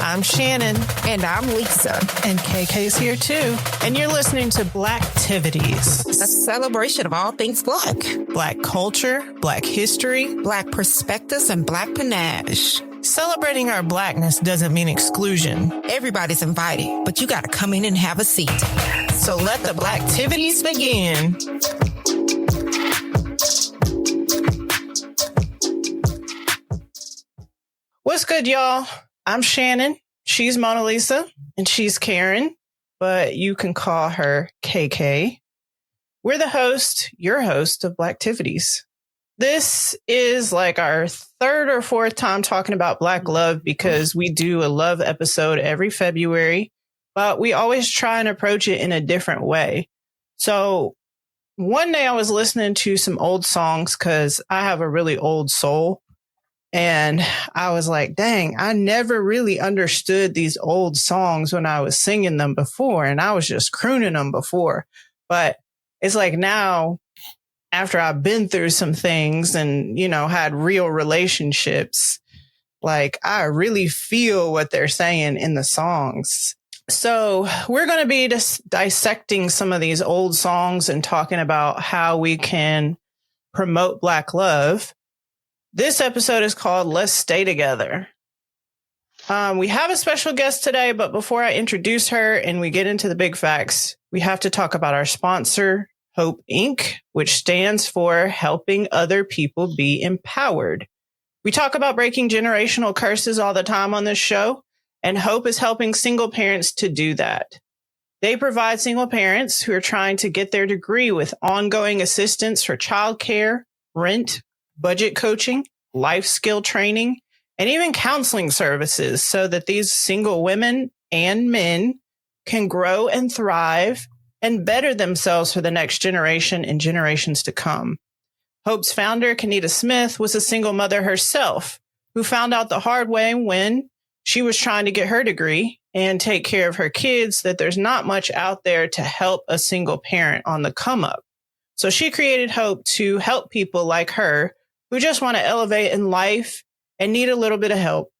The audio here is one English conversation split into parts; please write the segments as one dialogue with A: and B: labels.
A: I'm Shannon.
B: And I'm Lisa.
A: And KK's here too. And you're listening to Blacktivities,
B: a celebration of all things Black.
A: Black culture, Black history,
B: Black perspectives, and Black panache.
A: Celebrating our Blackness doesn't mean exclusion.
B: Everybody's invited, but you gotta come in and have a seat.
A: So let the Blacktivities begin. What's good, y'all? I'm Shannon. She's Mona Lisa, and she's Karen, but you can call her KK. We're the host, your host of Blacktivities. This is like our third or fourth time talking about Black love because we do a love episode every February, but we always try and approach it in a different way. So one day I was listening to some old songs because I have a really old soul. And I was like, dang, I never really understood these old songs when I was singing them before. And I was just crooning them before. But it's like now, after I've been through some things and, you know, had real relationships, like I really feel what they're saying in the songs. So we're going to be just dissecting some of these old songs and talking about how we can promote Black love. This episode is called Let's Stay Together. We have a special guest today, but before I introduce her and we get into the big facts, we have to talk about our sponsor, Hope Inc., which stands for Helping Other People Be Empowered. We talk about breaking generational curses all the time on this show, and Hope is helping single parents to do that. They provide single parents who are trying to get their degree with ongoing assistance for childcare, rent, budget coaching, life skill training, and even counseling services so that these single women and men can grow and thrive and better themselves for the next generation and generations to come. Hope's founder, Kenita Smith, was a single mother herself who found out the hard way when she was trying to get her degree and take care of her kids that there's not much out there to help a single parent on the come up. So she created Hope to help people like her who just want to elevate in life and need a little bit of help.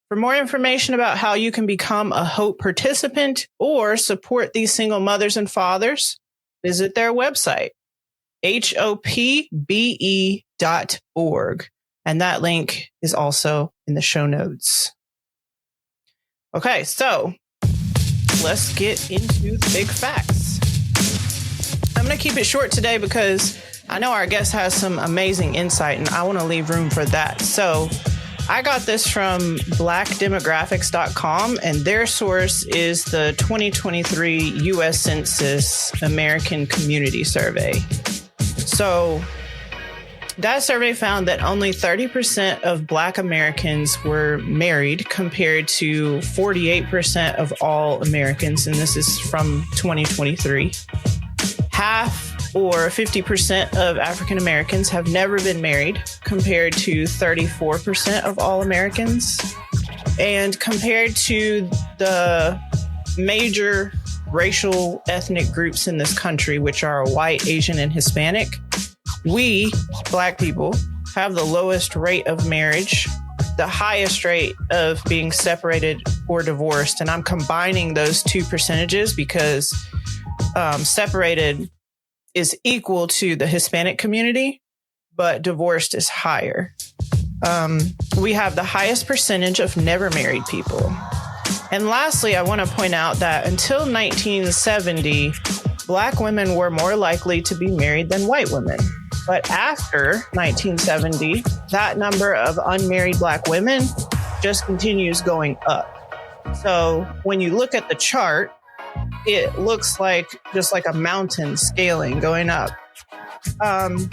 A: For more information about how you can become a Hope participant or support these single mothers and fathers, visit their website, hopbe.org. And that link is also in the show notes. Okay, so let's get into the big facts. I'm going to keep it short today because I know our guest has some amazing insight and I want to leave room for that. So I got this from blackdemographics.com and their source is the 2023 U.S. Census American Community Survey. So that survey found that only 30% of Black Americans were married compared to 48% of all Americans. And this is from 2023. Half or 50% of African Americans have never been married compared to 34% of all Americans. And compared to the major racial ethnic groups in this country, which are white, Asian, and Hispanic, we, Black people, have the lowest rate of marriage, the highest rate of being separated or divorced. And I'm combining those two percentages because separated is equal to the Hispanic community, but divorced is higher. We have the highest percentage of never married people. And lastly, I want to point out that until 1970, Black women were more likely to be married than white women. But after 1970, that number of unmarried Black women just continues going up. So when you look at the chart, it looks like just like a mountain scaling going up.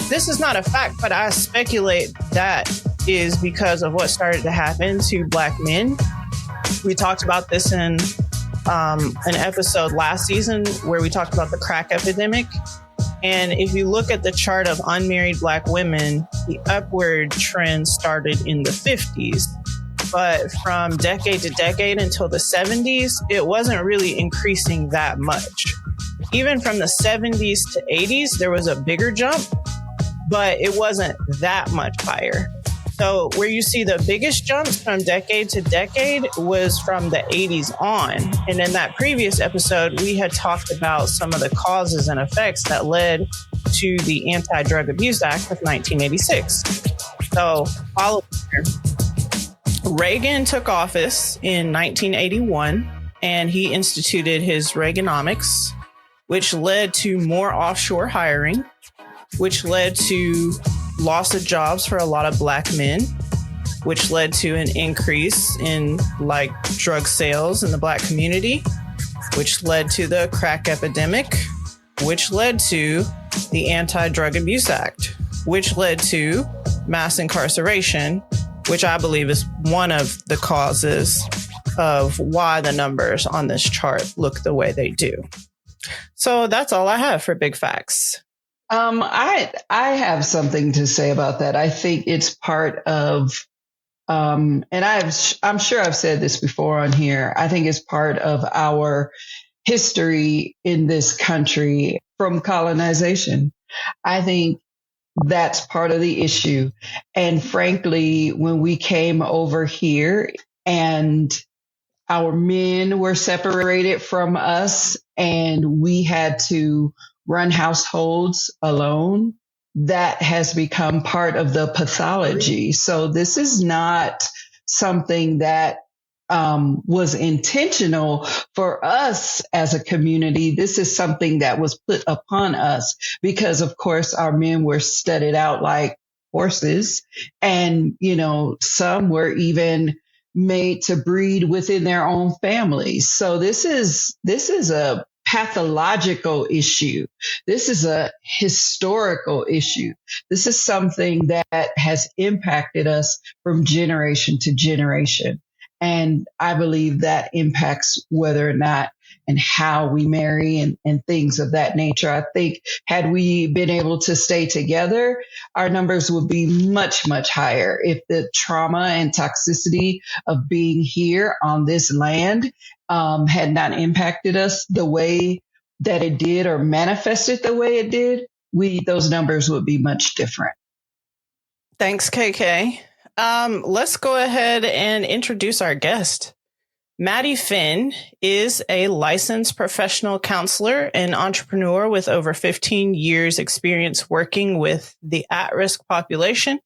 A: This is not a fact, but I speculate that is because of what started to happen to Black men. We talked about this in an episode last season where we talked about the crack epidemic. And if you look at the chart of unmarried Black women, the upward trend started in the 50s. But from decade to decade until the 70s, it wasn't really increasing that much. Even from the 70s to 80s, there was a bigger jump, but it wasn't that much higher. So where you see the biggest jumps from decade to decade was from the 80s on. And in that previous episode, we had talked about some of the causes and effects that led to the Anti-Drug Abuse Act of 1986. So follow here. Reagan took office in 1981, and he instituted his Reaganomics, which led to more offshore hiring, which led to loss of jobs for a lot of Black men, which led to an increase in like drug sales in the Black community, which led to the crack epidemic, which led to the Anti-Drug Abuse Act, which led to mass incarceration, which I believe is one of the causes of why the numbers on this chart look the way they do. So that's all I have for big facts.
C: I have something to say about that. I think it's part of, and I'm sure I've said this before on here. I think it's part of our history in this country from colonization. I think that's part of the issue. And frankly, when we came over here and our men were separated from us and we had to run households alone, that has become part of the pathology. So this is not something that was intentional for us as a community. This is something that was put upon us because, of course, our men were studied out like horses. And, you know, some were even made to breed within their own families. So this is a pathological issue. This is a historical issue. This is something that has impacted us from generation to generation. And I believe that impacts whether or not and how we marry and things of that nature. I think had we been able to stay together, our numbers would be much, much higher if the trauma and toxicity of being here on this land had not impacted us the way that it did or manifested the way it did. Those numbers would be much different.
A: Thanks, KK. Let's go ahead and introduce our guest. Mattie Finn is a licensed professional counselor and entrepreneur with over 15 years experience working with the at-risk population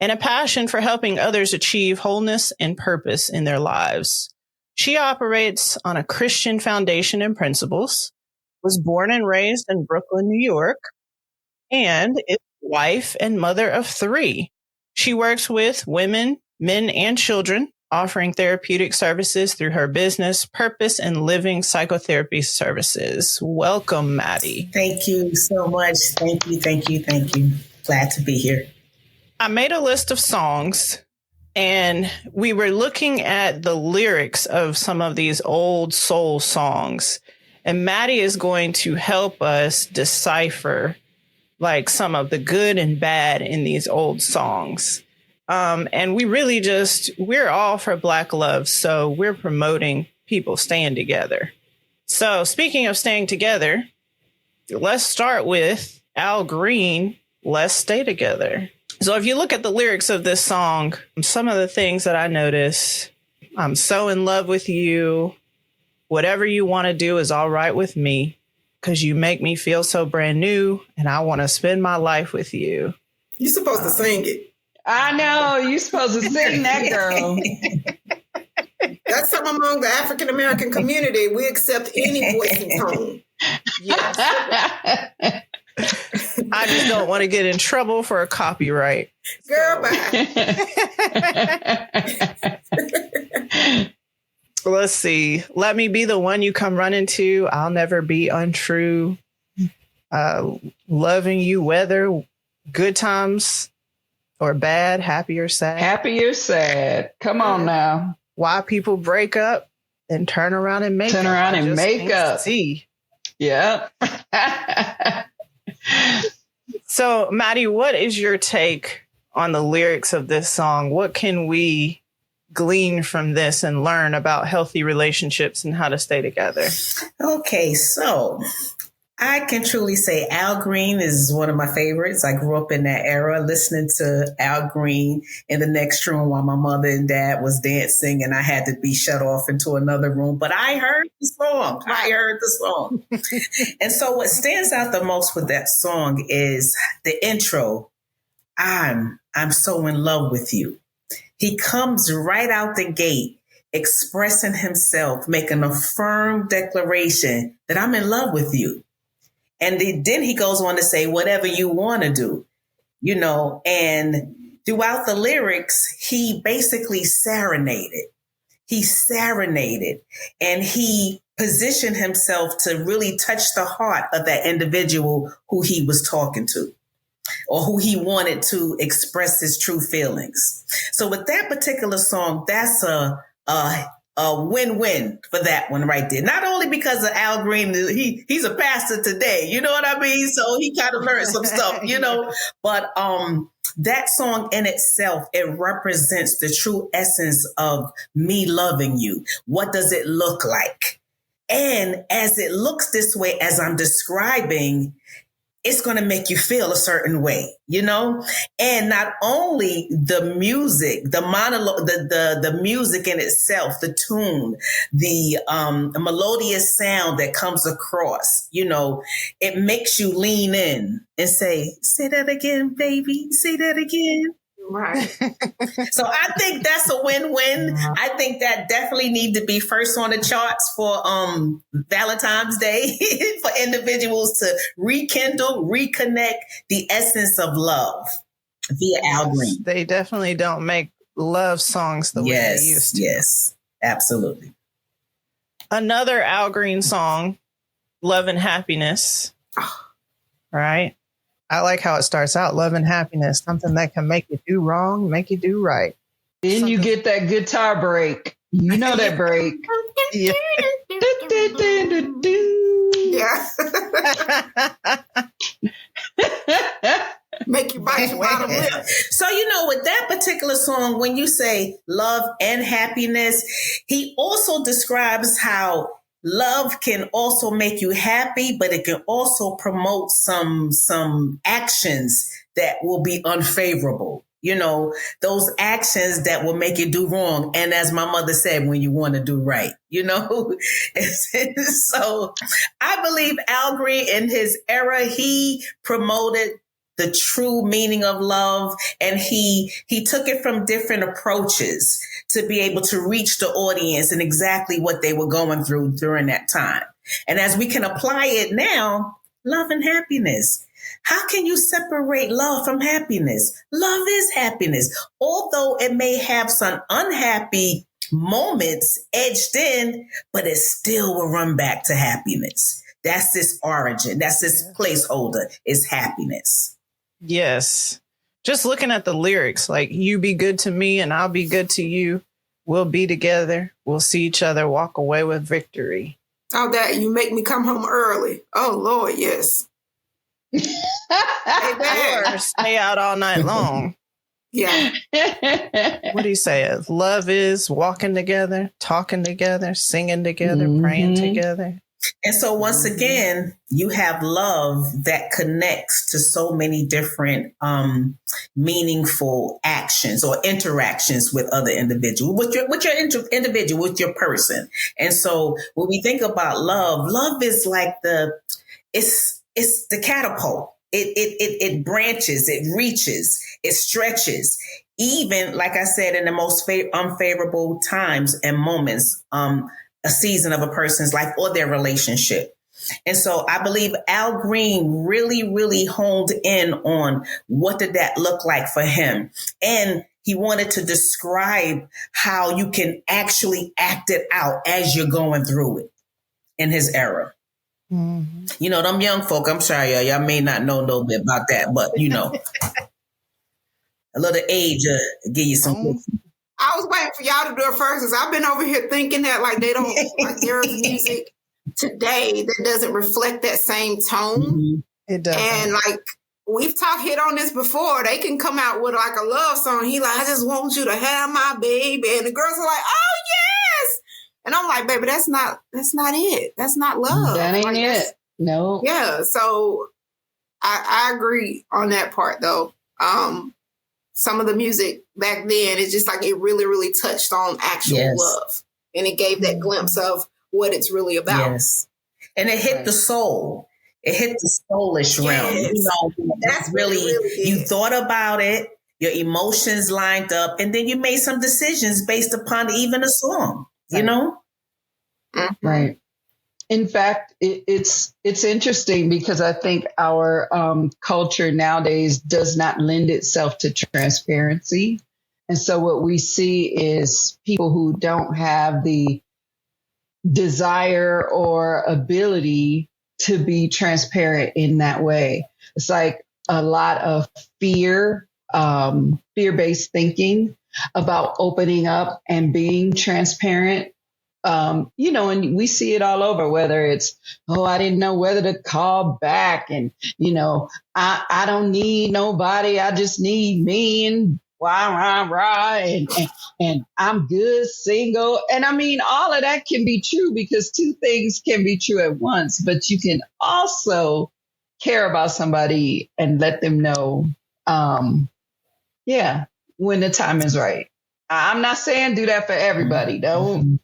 A: and a passion for helping others achieve wholeness and purpose in their lives. She operates on a Christian foundation and principles, was born and raised in Brooklyn, New York, and is wife and mother of 3. She works with women, men, and children, offering therapeutic services through her business, Purpose and Living Psychotherapy Services. Welcome, Mattie.
D: Thank you so much. Thank you. Glad to be here.
A: I made a list of songs, and we were looking at the lyrics of some of these old soul songs. And Mattie is going to help us decipher like some of the good and bad in these old songs. And we're all for Black love. So we're promoting people staying together. So speaking of staying together, let's start with Al Green, Let's Stay Together. So if you look at the lyrics of this song, some of the things that I notice, I'm so in love with you. Whatever you want to do is all right with me because you make me feel so brand new and I want to spend my life with you.
D: You're supposed to sing it.
C: I know. You're supposed to sing that, girl.
D: That's something among the African American community. We accept any voice and tone.
A: Yes. I just don't want to get in trouble for a copyright.
D: Girl, bye.
A: Let's see. Let me be the one you come running to. I'll never be untrue. Loving you, whether good times or bad, happy or sad.
C: Happy or sad. Come on now.
A: Why people break up and turn around and make up. See.
C: Yeah.
A: So, Mattie, what is your take on the lyrics of this song? What can we glean from this and learn about healthy relationships and how to stay together?
D: Okay, so
E: I can truly say Al Green is one of my favorites. I grew up in that era listening to Al Green in the next room while my mother and dad was dancing, and I had to be shut off into another room. But I heard the song. And so what stands out the most with that song is the intro. I'm so in love with you. He comes right out the gate expressing himself, making a firm declaration that I'm in love with you. And then he goes on to say, whatever you want to do, and throughout the lyrics, he basically serenaded. He serenaded and he positioned himself to really touch the heart of that individual who he was talking to or who he wanted to express his true feelings. So with that particular song, that's a win-win for that one right there. Not only because of Al Green, he's a pastor today, you know what I mean? So he kind of learned some stuff, but that song in itself, it represents the true essence of me loving you. What does it look like? And as it looks this way, as I'm describing, it's going to make you feel a certain way, and not only the music, the monologue, the music in itself, the tune, the melodious sound that comes across, it makes you lean in and say that again, baby, say that again.
D: Right.
E: So I think that's a win-win. I think that definitely need to be first on the charts for Valentine's Day for individuals to rekindle, reconnect the essence of love via Al Green.
A: They definitely don't make love songs the way they used to.
E: Yes, absolutely.
A: Another Al Green song, Love and Happiness. Right? I like how it starts out, love and happiness, something that can make you do wrong, make you do right.
C: Then you get that guitar break. You know that break.
A: Yeah.
D: Make you bite your bottom lip.
E: So, with that particular song, when you say love and happiness, he also describes how love can also make you happy, but it can also promote some actions that will be unfavorable. Those actions that will make you do wrong. And as my mother said, when you want to do right, So I believe Al Green in his era, he promoted the true meaning of love. And he took it from different approaches to be able to reach the audience and exactly what they were going through during that time. And as we can apply it now, love and happiness. How can you separate love from happiness? Love is happiness. Although it may have some unhappy moments edged in, but it still will run back to happiness. That's its origin. That's its placeholder, is happiness.
A: Yes. Just looking at the lyrics, like you be good to me and I'll be good to you. We'll be together. We'll see each other walk away with victory.
D: Oh, that you make me come home early. Oh, Lord, yes.
A: Or stay out all night long.
D: Yeah.
A: What do you say? Love is walking together, talking together, singing together, praying together.
E: And so once again, you have love that connects to so many different meaningful actions or interactions with other individuals, with your individual, with your person. And so when we think about love is like it's the catapult. It branches, it reaches, it stretches. Even, like I said, in the most unfavorable times and moments, a season of a person's life or their relationship. And so I believe Al Green really, really honed in on what did that look like for him. And he wanted to describe how you can actually act it out as you're going through it in his era. Mm-hmm. Them young folk, I'm sorry, y'all may not know a little bit about that, but a little age give you some.
D: I was waiting for y'all to do it first because I've been over here thinking that like they don't like there's music today that doesn't reflect that same tone.
A: Mm-hmm. It does.
D: And like we've hit on this before, they can come out with like a love song. He like, I just want you to have my baby. And the girls are like, oh yes. And I'm like, baby, that's not it. That's not love.
C: That ain't
D: like,
C: it. No.
D: Yeah. So I agree on that part though. Some of the music back then, it's just like it really, really touched on actual love. And it gave that glimpse of what it's really about.
E: Yes. And it hit the soul. It hit the soulish realm. You know,
D: that's really
E: you thought about it, your emotions lined up, and then you made some decisions based upon even a song, you know?
C: Mm-hmm. Right. In fact, it's interesting because I think our culture nowadays does not lend itself to transparency. And so what we see is people who don't have the desire or ability to be transparent in that way. It's like a lot of fear-based thinking about opening up and being transparent. You know, and we see it all over, whether it's, oh, I didn't know whether to call back. And, you know, I don't need nobody. I just need me and and I'm good single. And I mean, all of that can be true because two things can be true at once, but you can also care about somebody and let them know, when the time is right. I'm not saying do that for everybody. Don't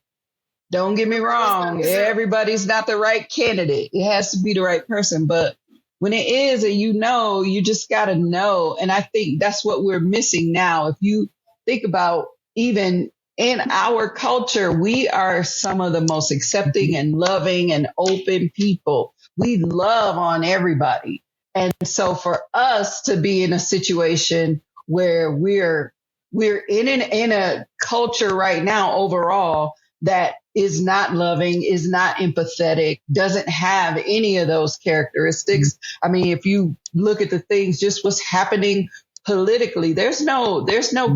C: get me wrong. Everybody's not the right candidate. It has to be the right person. But when it is, and you just got to know. And I think that's what we're missing now. If you think about even in our culture, we are some of the most accepting and loving and open people. We love on everybody. And so for us to be in a situation where we're in a culture right now overall that is not loving, is not empathetic, doesn't have any of those characteristics. I mean, if you look at the things, just what's happening politically, there's no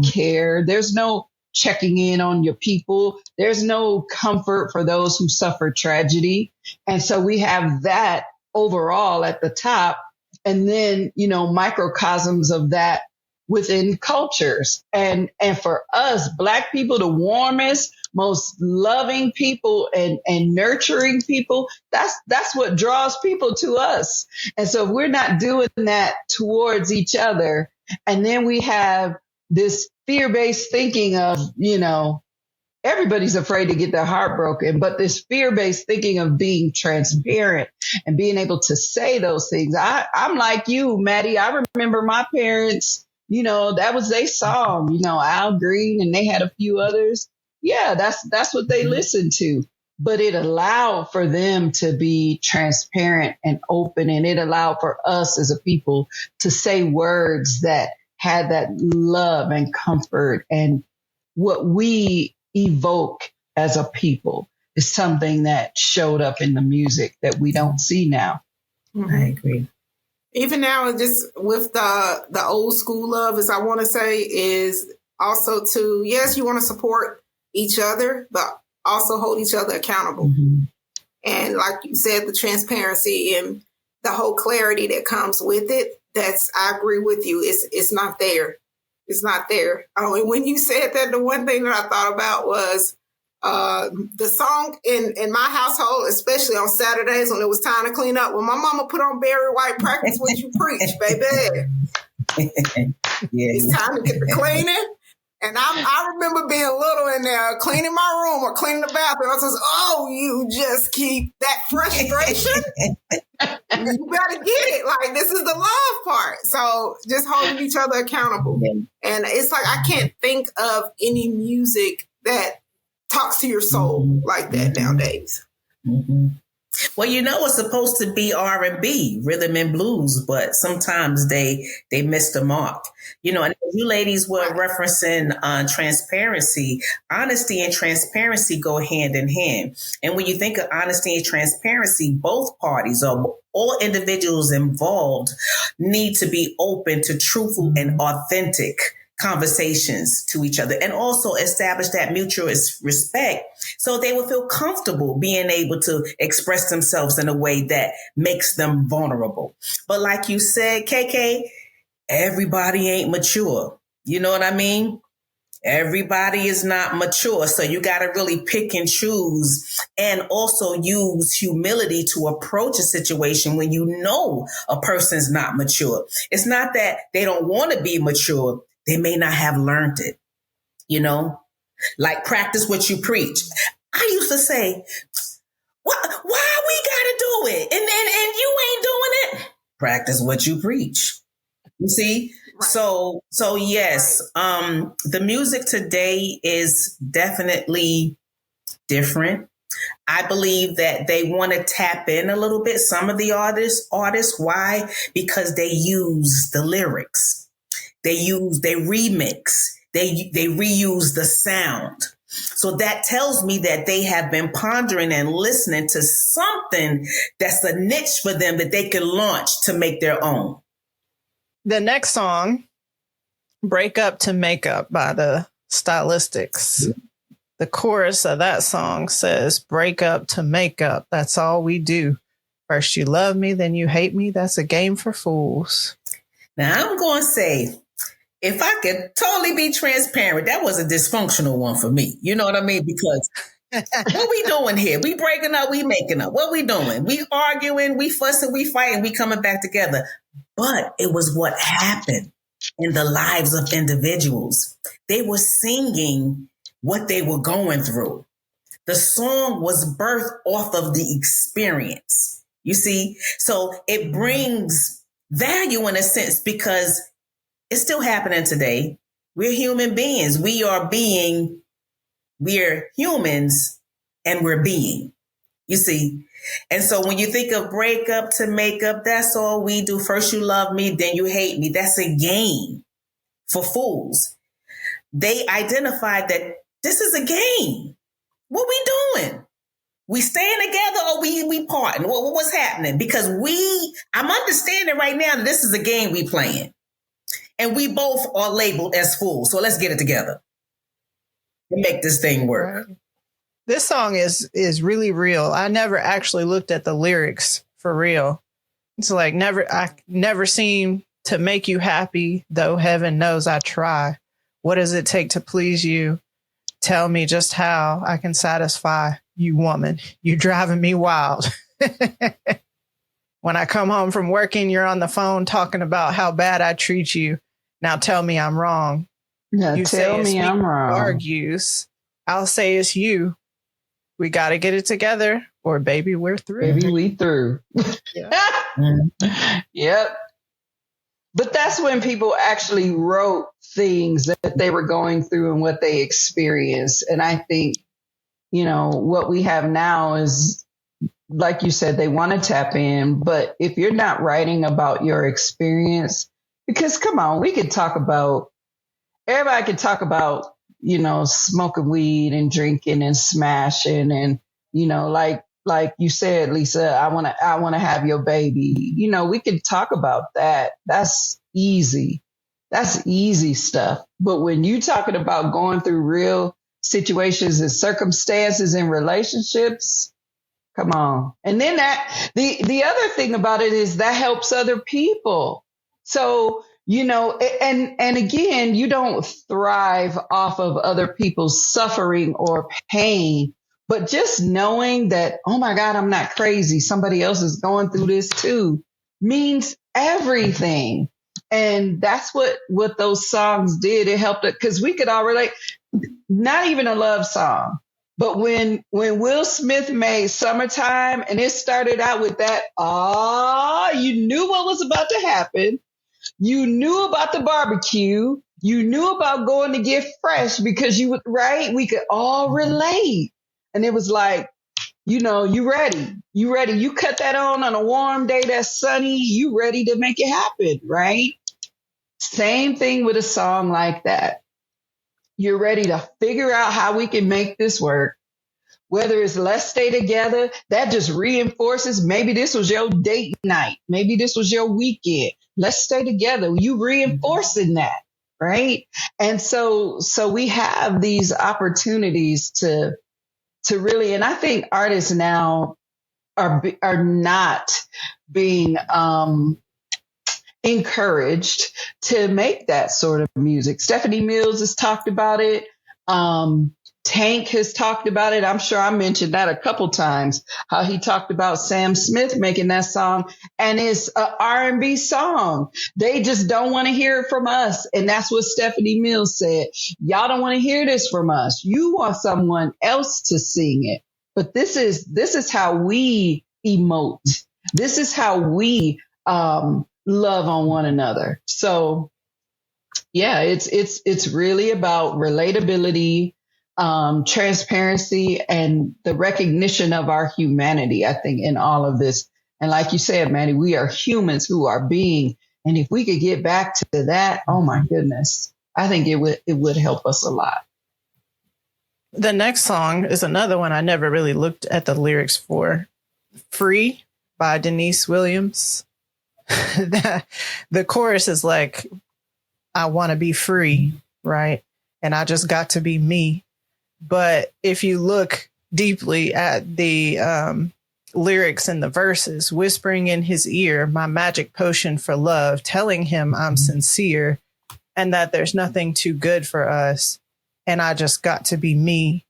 C: care. There's no checking in on your people. There's no comfort for those who suffer tragedy. And so we have that overall at the top. And then, you know, microcosms of that within cultures. And for us, Black people, the warmest, most loving people and nurturing people, that's what draws people to us. And so if we're not doing that towards each other, and then we have this fear-based thinking of, you know, everybody's afraid to get their heart broken, but this fear-based thinking of being transparent and being able to say those things. I'm like you, Mattie. I remember my parents, you know, that was their song, you know, Al Green, and they had a few others. Yeah, that's what they listened to. But it allowed for them to be transparent and open, and it allowed for us as a people to say words that had that love and comfort. And what we evoke as a people is something that showed up in the music that we don't see now.
E: I agree.
D: Even now, just with the old school love, as I want to say, is also to, yes, you want to support each other, but also hold each other accountable. Mm-hmm. And like you said, the transparency and the whole clarity that comes with it, I agree with you. It's not there. It's not there. And when you said that, the one thing that I thought about was the song in my household, especially on Saturdays when it was time to clean up, when my mama put on Barry White, practice what you preach, baby.
E: Yeah.
D: It's time to get the cleaning. And I remember being little in there cleaning my room or cleaning the bathroom. I was, oh, you just keep that frustration. You better get it. Like, this is the love part. So just holding each other accountable. Yeah. And it's like, I can't think of any music that talks to your soul like that nowadays.
E: Mm-hmm. Well, you know, it's supposed to be R&B, rhythm and blues, but sometimes they miss the mark. You know, and you ladies were referencing transparency. Honesty and transparency go hand in hand. And when you think of honesty and transparency, both parties or all individuals involved need to be open to truthful and authentic conversations to each other, and also establish that mutual respect so they will feel comfortable being able to express themselves in a way that makes them vulnerable. But like you said, KK, everybody ain't mature. You know what I mean? Everybody is not mature. So you got to really pick and choose and also use humility to approach a situation when you know a person's not mature. It's not that they don't want to be mature. They may not have learned it, you know, like practice what you preach. I used to say, why we got to do it? And you ain't doing it. Practice what you preach. You see? Right. So yes, right. The music today is definitely different. I believe that they want to tap in a little bit. Some of the artists, why? Because they use the lyrics. They remix. They reuse the sound. So that tells me that they have been pondering and listening to something that's a niche for them that they can launch to make their own.
A: The next song, Break Up to Make Up by the Stylistics. The chorus of that song says, break up to make up. That's all we do. First you love me, then you hate me. That's a game for fools.
E: Now I'm going to say, if I could totally be transparent, that was a dysfunctional one for me. You know what I mean? Because what we doing here? We breaking up, we making up. What we doing? We arguing, we fussing, we fighting, we coming back together. But it was what happened in the lives of individuals. They were singing what they were going through. The song was birthed off of the experience. You see? So it brings value in a sense because it's still happening today. We're human beings. We're humans and we're being. You see? And so when you think of break up to make up, that's all we do. First you love me, then you hate me. That's a game for fools. They identified that this is a game. What we doing? We staying together or we parting? What's happening? Because I'm understanding right now that this is a game we playing. And we both are labeled as fools. So let's get it together and make this thing work.
A: Right. This song is really real. I never actually looked at the lyrics for real. It's like I never seem to make you happy, though heaven knows I try. What does it take to please you? Tell me just how I can satisfy you, woman. You're driving me wild. When I come home from working, you're on the phone talking about how bad I treat you. Now tell me I'm wrong.
C: Yeah,
A: you
C: tell me I'm wrong.
A: Argues. I'll say it's you. We got to get it together or baby, we're through.
C: Baby, we through. Yeah. Yep. But that's when people actually wrote things that they were going through and what they experienced. And I think, what we have now is, like you said, they want to tap in. But if you're not writing about your experience, because come on, everybody can talk about, smoking weed and drinking and smashing and, like you said, Lisa, I want to have your baby. We can talk about that. That's easy. That's easy stuff. But when you talking about going through real situations and circumstances and relationships, come on. And then the other thing about it is that helps other people. So, and again, you don't thrive off of other people's suffering or pain, but just knowing that, oh my God, I'm not crazy. Somebody else is going through this too means everything. And that's what those songs did. It helped it because we could all relate, not even a love song. But when Will Smith made Summertime and it started out with that, you knew what was about to happen. You knew about the barbecue. You knew about going to get fresh because we could all relate. And it was like, you ready. You cut that on a warm day that's sunny. You ready to make it happen, right? Same thing with a song like that. You're ready to figure out how we can make this work. Whether it's let's stay together, that just reinforces maybe this was your date night. Maybe this was your weekend. Let's stay together. You reinforcing that, right? And so we have these opportunities to really, and I think artists now are not being encouraged to make that sort of music. Stephanie Mills has talked about it. Tank has talked about it. I'm sure I mentioned that a couple times, how he talked about Sam Smith making that song, and it's an R&B song. They just don't want to hear it from us. And that's what Stephanie Mills said. Y'all don't want to hear this from us. You want someone else to sing it. But this is how we emote. This is how we love on one another. So yeah, it's really about relatability, transparency, and the recognition of our humanity, I think, in all of this. And like you said, Mattie, we are humans who are being, and if we could get back to that, oh my goodness, I think it would help us a lot.
A: The next song is another one I never really looked at the lyrics for. Free by Denise Williams. The chorus is like, I want to be free, right? And I just got to be me. But if you look deeply at the lyrics and the verses, whispering in his ear, my magic potion for love, telling him I'm sincere and that there's nothing too good for us. And I just got to be me,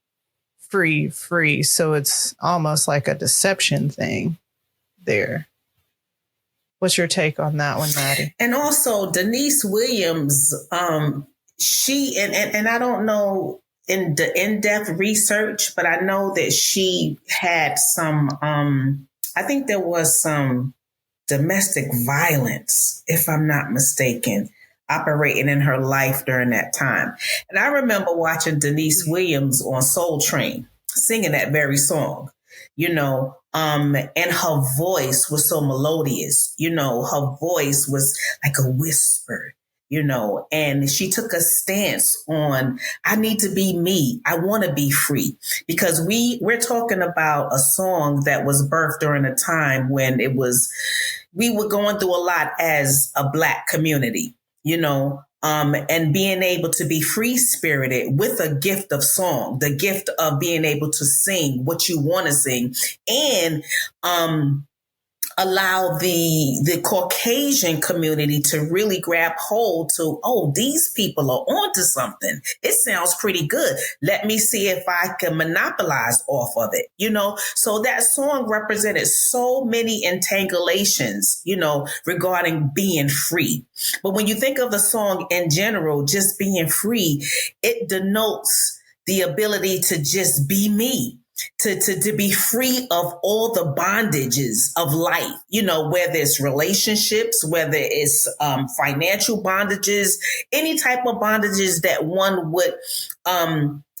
A: free. So it's almost like a deception thing there. What's your take on that one, Mattie?
E: And also Denise Williams, she, and I don't know in the in-depth research, but I know that she had some, I think there was some domestic violence, if I'm not mistaken, operating in her life during that time. And I remember watching Denise Williams on Soul Train singing that very song, and her voice was so melodious, her voice was like a whisper, and she took a stance on, I need to be me. I want to be free, because we're talking about a song that was birthed during a time when we were going through a lot as a Black community, and being able to be free spirited with a gift of song, the gift of being able to sing what you want to sing, and allow the Caucasian community to really grab hold to, oh, these people are onto something. It sounds pretty good. Let me see if I can monopolize off of it, So that song represented so many entangulations, regarding being free. But when you think of the song in general, just being free, it denotes the ability to just be me. To be free of all the bondages of life, whether it's relationships, whether it's financial bondages, any type of bondages that one would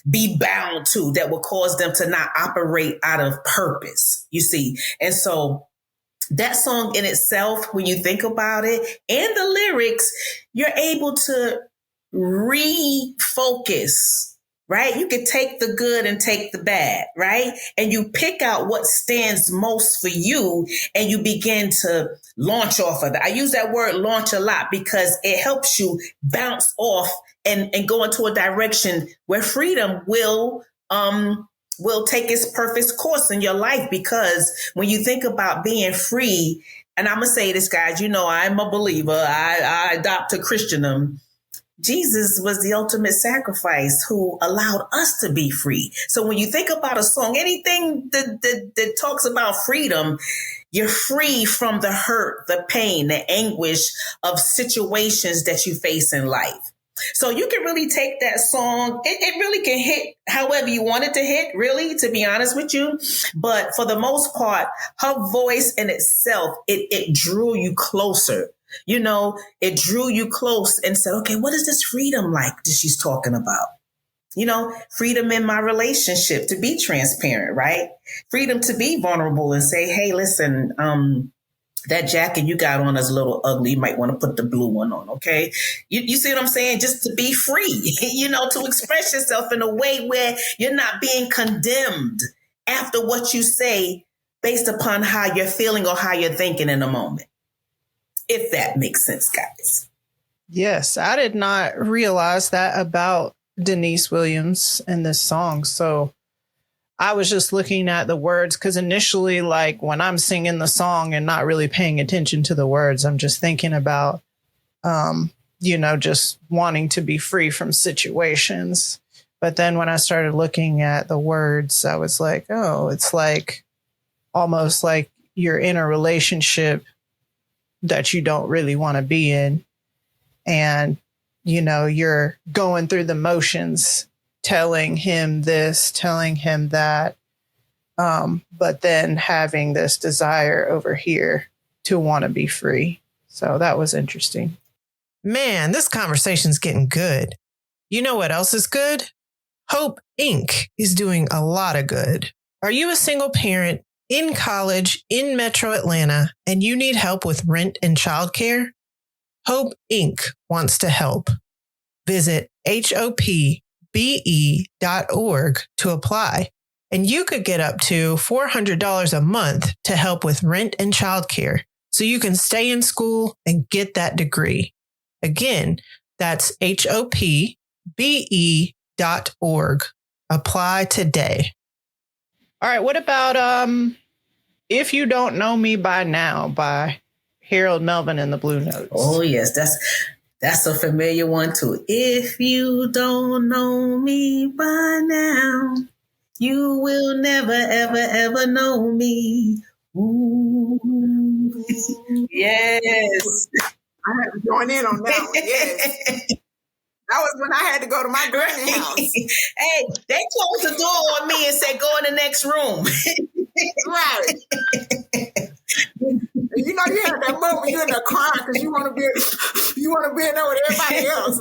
E: be bound to, that would cause them to not operate out of purpose, you see. And so that song in itself, when you think about it and the lyrics, you're able to refocus. Right? You can take the good and take the bad, right? And you pick out what stands most for you and you begin to launch off of it. I use that word launch a lot because it helps you bounce off and go into a direction where freedom will take its perfect course in your life. Because when you think about being free, and I'm going to say this, guys, I'm a believer. I adopt a Christendom. Jesus was the ultimate sacrifice who allowed us to be free. So when you think about a song, anything that talks about freedom, you're free from the hurt, the pain, the anguish of situations that you face in life. So you can really take that song. It really can hit however you want it to hit, really, to be honest with you. But for the most part, her voice in itself, it drew you closer. It drew you close and said, okay, what is this freedom like that she's talking about? Freedom in my relationship to be transparent, right? Freedom to be vulnerable and say, hey, listen, that jacket you got on is a little ugly. You might want to put the blue one on, okay? You see what I'm saying? Just to be free, to express yourself in a way where you're not being condemned after what you say based upon how you're feeling or how you're thinking in a moment. If that makes sense, guys.
A: Yes, I did not realize that about Denise Williams in this song. So I was just looking at the words because initially, like when I'm singing the song and not really paying attention to the words, I'm just thinking about just wanting to be free from situations. But then when I started looking at the words, I was like, oh, it's like almost like you're in a relationship that you don't really want to be in. And, you're going through the motions, telling him this, telling him that. But then having this desire over here to want to be free. So that was interesting.
F: Man, this conversation's getting good. You know what else is good? Hope Inc. is doing a lot of good. Are you a single parent in college in Metro Atlanta and you need help with rent and childcare? Hope Inc. wants to help. Visit hopbe.org to apply, and you could get up to $400 a month to help with rent and childcare so you can stay in school and get that degree. Again, that's hopbe.org. Apply today.
A: All right. What about If You Don't Know Me By Now by Harold Melvin and the Blue Notes?
E: Oh, yes. That's a familiar one, too. If you don't know me by now, you will never, ever, ever know me. Ooh. Yes.
D: I had to join in on that one. Yes. That was when I had to go to my granny house.
E: Hey, they closed the door on me and said, go in the next room.
D: Right. You had that moment you're in there crying because you want to be in there with everybody else.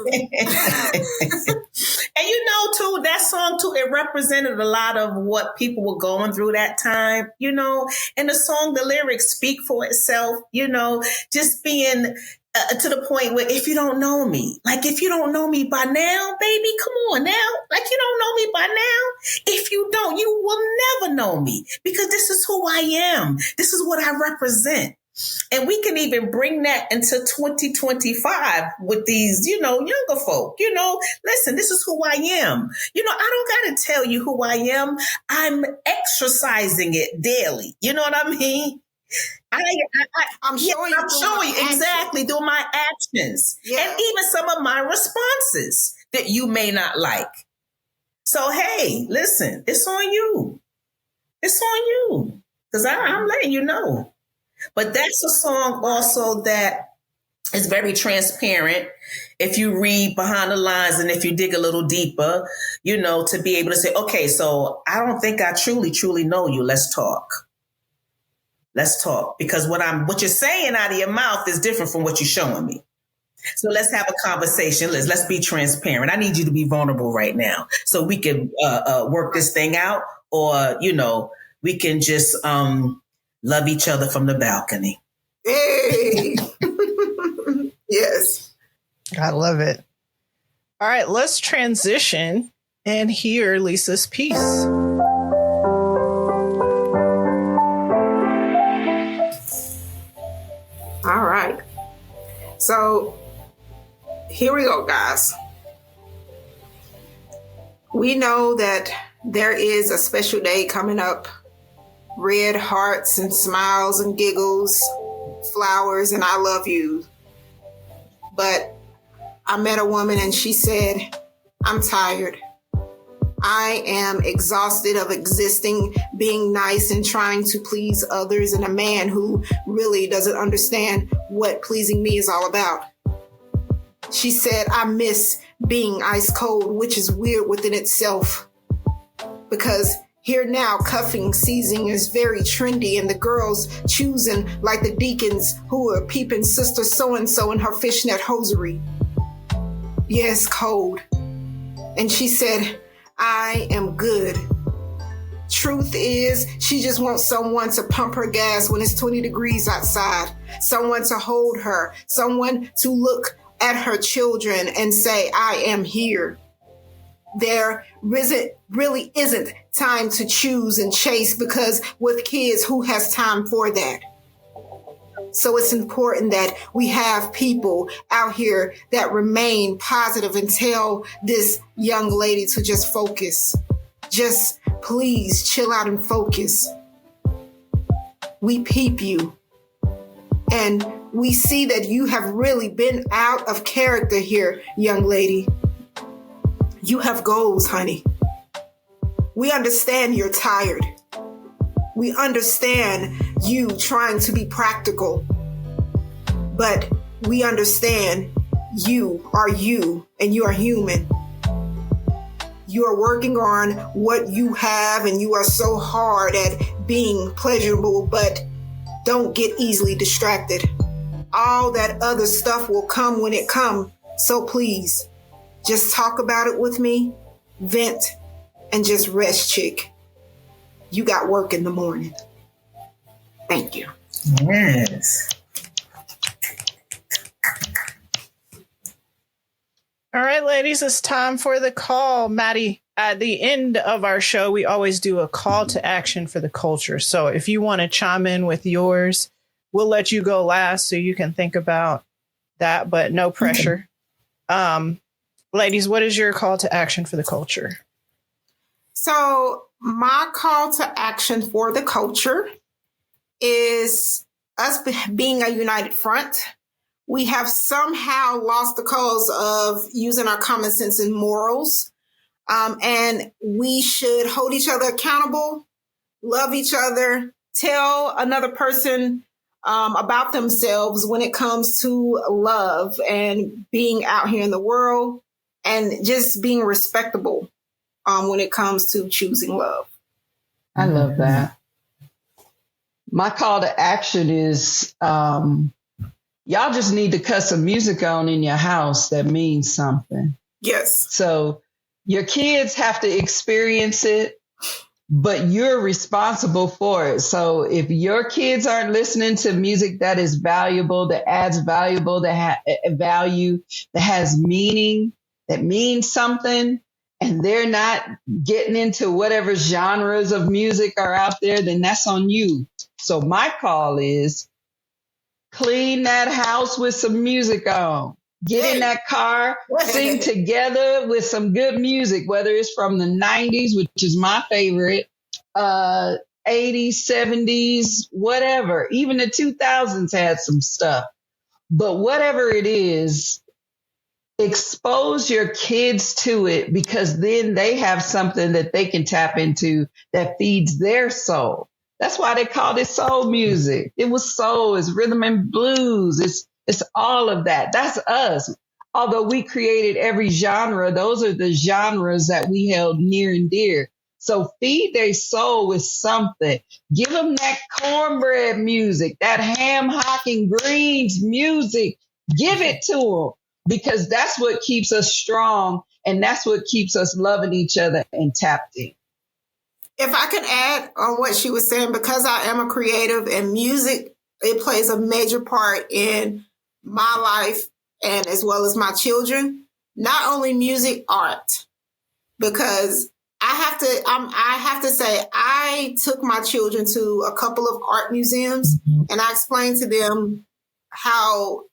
E: And too, that song too, it represented a lot of what people were going through that time, and the song, the lyrics speak for itself, just being to the point where if you don't know me, if you don't know me by now, baby, come on now. You don't know me by now. If you don't, you will never know me because this is who I am. This is what I represent. And we can even bring that into 2025 with these, younger folk, listen, this is who I am. I don't got to tell you who I am. I'm exercising it daily. You know what I mean?
D: I'm showing
E: you exactly through my actions and even some of my responses that you may not like. So, hey, listen, it's on you. It's on you because I'm letting you know. But that's a song also that is very transparent. If you read behind the lines and if you dig a little deeper, to be able to say, okay, so I don't think I truly, truly know you. Let's talk. Let's talk. Because what you're saying out of your mouth is different from what you're showing me. So let's have a conversation. Let's be transparent. I need you to be vulnerable right now so we can work this thing out, or, we can just love each other from the balcony.
D: Hey. Yes.
A: I love it. All right, let's transition and hear Lisa's piece.
D: All right. So here we go, guys. We know that there is a special day coming up. Red hearts and smiles and giggles, flowers and I love you. But I met a woman and she said, I'm tired. I am exhausted of existing, being nice and trying to please others, and a man who really doesn't understand what pleasing me is all about. She said, I miss being ice cold, which is weird within itself, because here now, cuffing season is very trendy, and the girls choosing like the deacons who are peeping sister so-and-so in her fishnet hosiery. Yes, cold. And she said, I am good. Truth is, she just wants someone to pump her gas when it's 20 degrees outside, someone to hold her, someone to look at her children and say, I am here. There really isn't time to choose and chase, because with kids, who has time for that? So it's important that we have people out here that remain positive and tell this young lady to just focus. Just please chill out and focus. We peep you. And we see that you have really been out of character here, young lady. You have goals, honey. We understand you're tired. We understand you trying to be practical. But we understand you are you and you are human. You are working on what you have and you are so hard at being pleasurable, but don't get easily distracted. All that other stuff will come when it comes. So please, just talk about it with me, vent, and just rest, chick. You got work in the morning. Thank you.
E: Yes.
A: All right, ladies, it's time for the call. Mattie, at the end of our show, we always do a call to action for the culture. So if you want to chime in with yours, we'll let you go last so you can think about that, but no pressure. Ladies, what is your call to action for the culture?
D: So my call to action for the culture is us being a united front. We have somehow lost the cause of using our common sense and morals. And we should hold each other accountable, love each other, tell another person about themselves when it comes to love and being out here in the world and just being respectable when it comes to choosing love.
C: I love that. My call to action is y'all just need to cut some music on in your house that means something.
D: Yes.
C: So your kids have to experience it, but you're responsible for it. So if your kids aren't listening to music that is valuable, that adds valuable, that value, that has meaning, that means something, and they're not getting into whatever genres of music are out there, then that's on you. So my call is clean that house with some music on. Get in that car, sing together with some good music, whether it's from the 90s, which is my favorite, 80s, 70s, whatever. Even the 2000s had some stuff. But whatever it is, expose your kids to it, because then they have something that they can tap into that feeds their soul. That's why they called it soul music. It was soul, it's rhythm and blues. It's all of that. That's us. Although we created every genre, those are the genres that we held near and dear. So feed their soul with something. Give them that cornbread music, that ham, hock, and greens music. Give it to them, because that's what keeps us strong, and that's what keeps us loving each other and tapped in.
D: If I could add on what she was saying, because I am a creative and music, it plays a major part in my life and as well as my children. Not only music, art, because I have to say, I took my children to a couple of art museums and I explained to them how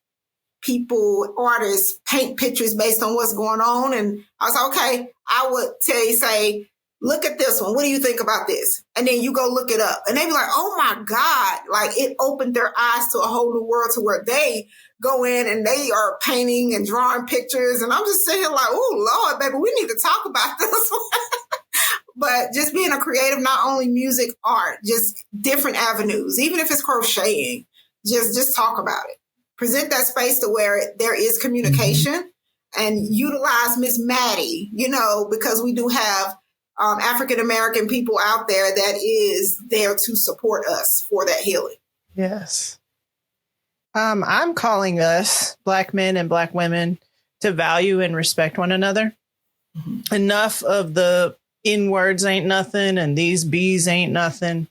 D: artists paint pictures based on what's going on. And I was like, okay, I would say, look at this one. What do you think about this? And then you go look it up. And they be like, oh my God. Like, it opened their eyes to a whole new world, to where they go in and they are painting and drawing pictures. And I'm just sitting here like, oh Lord, baby, we need to talk about this one. But just being a creative, not only music, art, just different avenues, even if it's crocheting, just talk about it. Present that space to where there is communication, and utilize Miss Mattie, because we do have African-American people out there that is there to support us for that healing.
A: Yes. I'm calling us, Black men and Black women, to value and respect one another. Enough of the N words ain't nothing and these B's ain't nothing.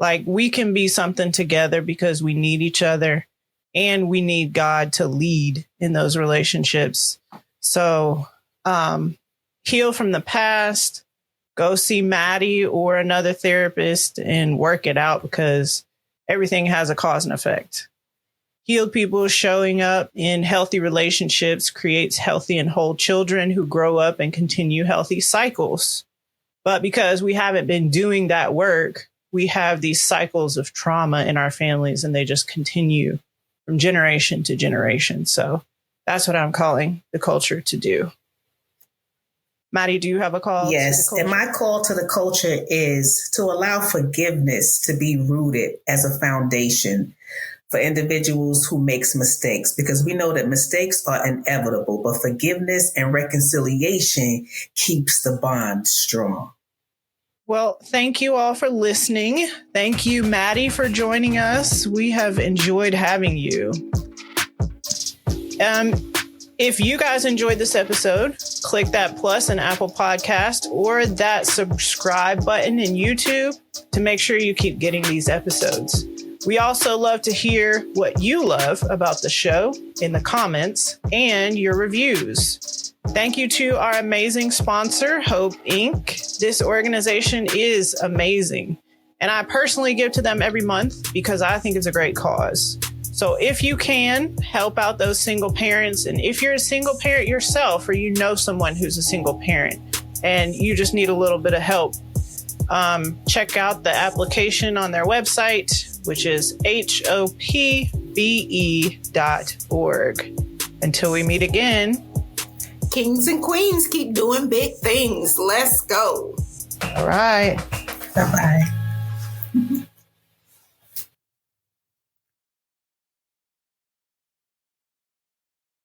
A: Like, we can be something together because we need each other, and we need God to lead in those relationships. So heal from the past, go see Mattie or another therapist and work it out, because everything has a cause and effect. Healed people showing up in healthy relationships creates healthy and whole children who grow up and continue healthy cycles. But because we haven't been doing that work, we have these cycles of trauma in our families, and they just continue from generation to generation. So that's what I'm calling the culture to do. Mattie, do you have a call?
E: Yes. And my call to the culture is to allow forgiveness to be rooted as a foundation for individuals who makes mistakes, because we know that mistakes are inevitable, but forgiveness and reconciliation keeps the bond strong.
A: Well, thank you all for listening. Thank you, Mattie, for joining us. We have enjoyed having you. If you guys enjoyed this episode, click that plus in Apple Podcast or that subscribe button in YouTube to make sure you keep getting these episodes. We also love to hear what you love about the show in the comments and your reviews. Thank you to our amazing sponsor, Hope Inc. This organization is amazing, and I personally give to them every month because I think it's a great cause. So if you can, help out those single parents. And if you're a single parent yourself, or you know someone who's a single parent and you just need a little bit of help, check out the application on their website, which is hopbe.org. Until we meet again.
D: Kings and queens keep doing big things. Let's go.
A: All right.
E: Bye-bye.